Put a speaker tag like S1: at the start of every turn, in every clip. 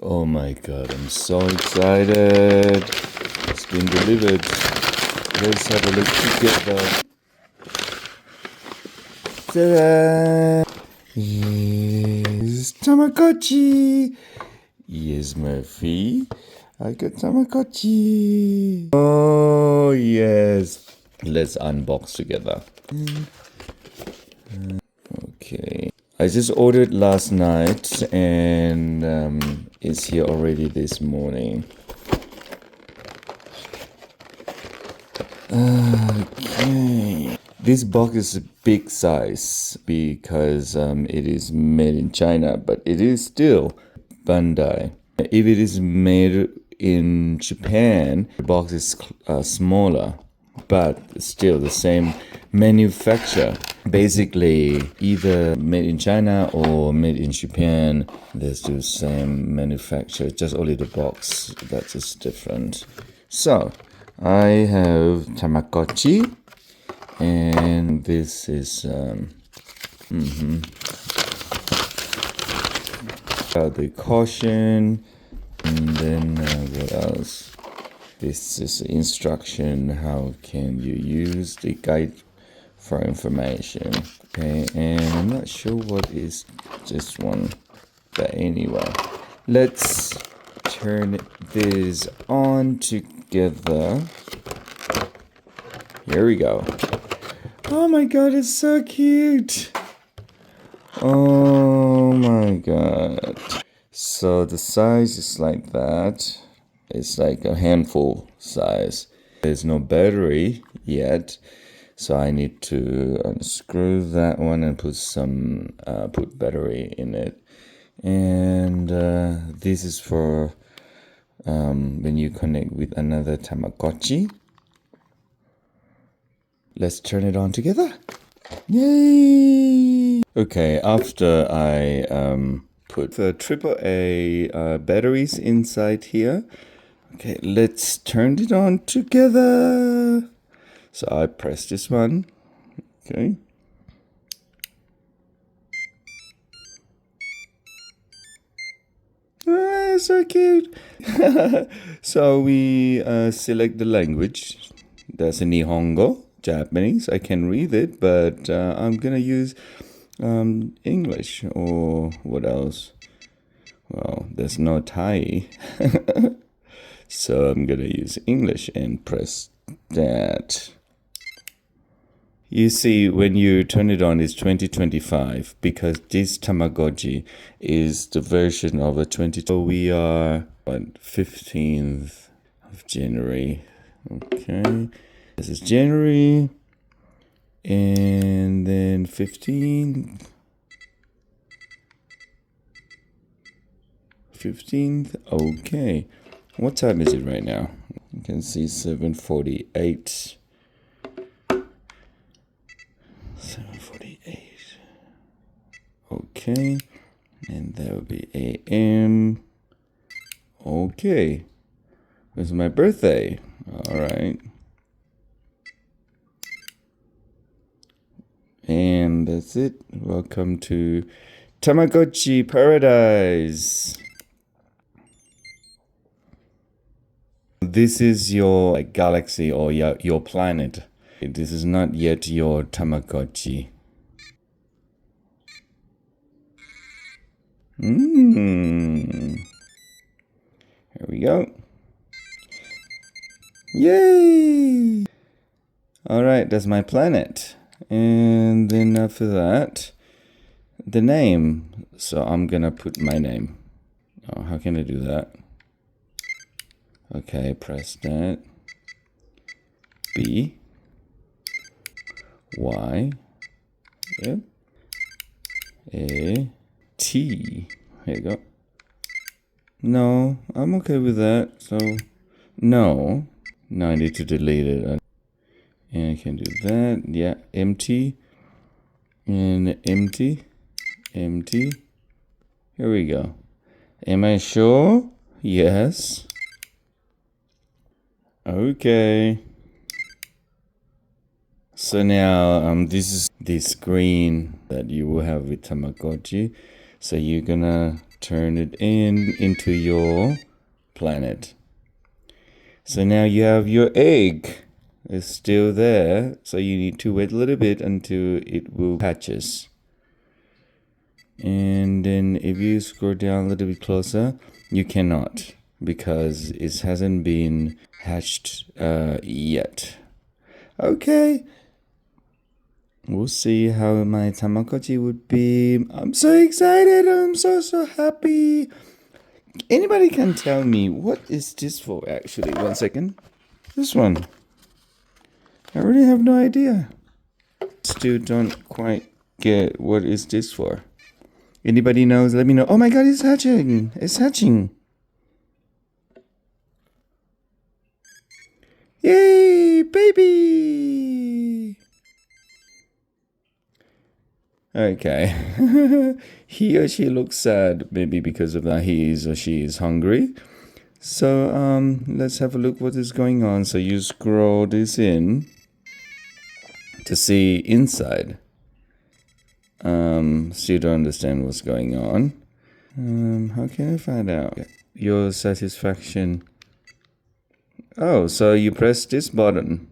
S1: Oh my god, I'm so excited. It's been delivered. Let's have a look together. Ta-da! Yes, Tamagotchi! Yes, Murphy. I got Tamagotchi. Oh, yes. Let's unbox together. Okay. I just ordered last night and it's here already this morning. Okay. This box is a big size because it is made in China, but it is still Bandai. If it is made in Japan, the box is smaller, but still the same manufacturer. Basically, either made in China or made in Japan, there's the same manufacturer, just only the box that is different. So, I have Tamagotchi, and this is the caution, and then what else? This is instruction. How can you use the guide for information? Okay, and I'm not sure what is this one, but anyway, let's turn this on together. Here we go. Oh my god, it's so cute. Oh my god. So the size is like that. It's like a handful size. There's no battery yet, so I need to unscrew that one and put some put battery in it. And this is for when you connect with another Tamagotchi. Let's turn it on together. Yay! Okay, after I put the AAA batteries inside here, okay, let's turn it on together. So I press this one. Okay. Ah, so cute. So we select the language. That's a Nihongo, Japanese. I can read it, but I'm gonna use English or what else? Well, there's no Thai. So I'm gonna use English and press that. You see, when you turn it on, it's 2025 because this Tamagotchi is the version of a 20. So we are on 15th of January. Okay, this is January, and then 15th. 15th. Okay, what time is it right now? You can see 7:48. 7:48. Okay, and that would be AM. Okay, it's my birthday. All right, and that's it. Welcome to Tamagotchi Paradise. This is your galaxy or your planet. This is not yet your Tamagotchi. Here we go. Yay! Alright, that's my planet. And then after that, the name. So I'm gonna put my name. Oh, how can I do that? Okay, press that. B. Y. Yep. A. T. Here you go. No, I'm okay with that. So, no. Now I need to delete it. And I can do that. Yeah, empty. And empty. Empty. Here we go. Am I sure? Yes. Okay. So now this is the screen that you will have with Tamagotchi. So you're gonna turn it into your planet. So now you have your egg. It's still there, so you need to wait a little bit until it will hatches. And then if you scroll down a little bit closer, you cannot because it hasn't been hatched yet. Okay. We'll see how my Tamagotchi would be. I'm so excited. I'm so happy. Anybody can tell me what is this for actually? 1 second. This one. I really have no idea. Still don't quite get what is this for. Anybody knows? Let me know. Oh my god, it's hatching. It's hatching. Yay, baby. Okay. He or she looks sad, maybe because of that he is or she is hungry. So let's have a look what is going on. So you scroll this in to see inside. Still don't understand what's going on. How can I find out your satisfaction? Oh, so you press this button.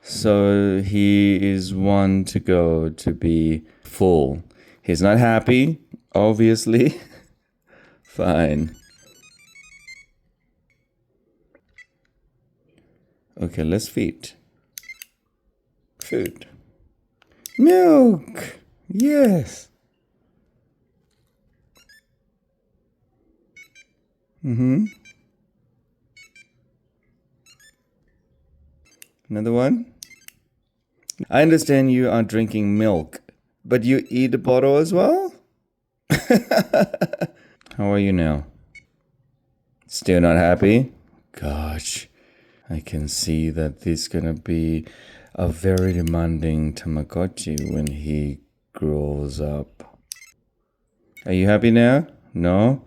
S1: So he is one to go to be full. He's not happy, obviously. Fine. Okay, let's feed. Food. Milk! Yes! Another one? I understand you are drinking milk, but you eat the bottle as well? How are you now? Still not happy? Gosh, I can see that this is gonna be a very demanding Tamagotchi when he grows up. Are you happy now? No?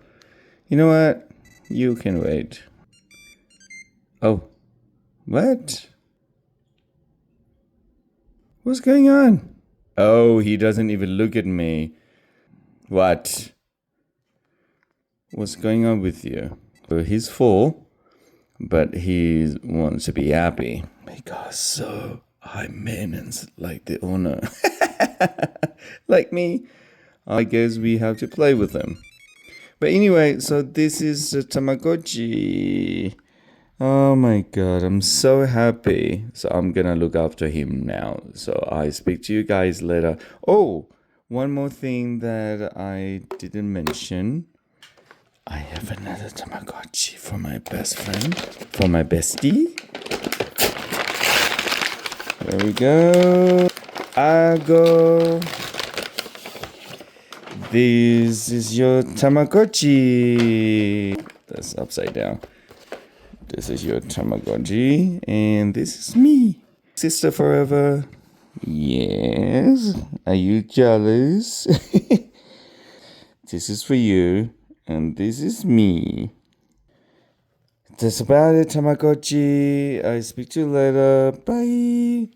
S1: You know what? You can wait. Oh, what? What's going on? Oh, he doesn't even look at me. What? What's going on with you? Well, he's full, but he wants to be happy. Because so I'm maintenance like the owner. Like me. I guess we have to play with him. But anyway, so this is a Tamagotchi. Oh my god, I'm so happy. So I'm gonna look after him now. So I speak to you guys later. Oh, one more thing that I didn't mention. I have another Tamagotchi for my best friend, for my bestie. There we go. Ago. This is your Tamagotchi. That's upside down. This is your Tamagotchi, and this is me. Sister forever. Yes. Are you jealous? This is for you, and this is me. That's about it, Tamagotchi. I speak to you later. Bye.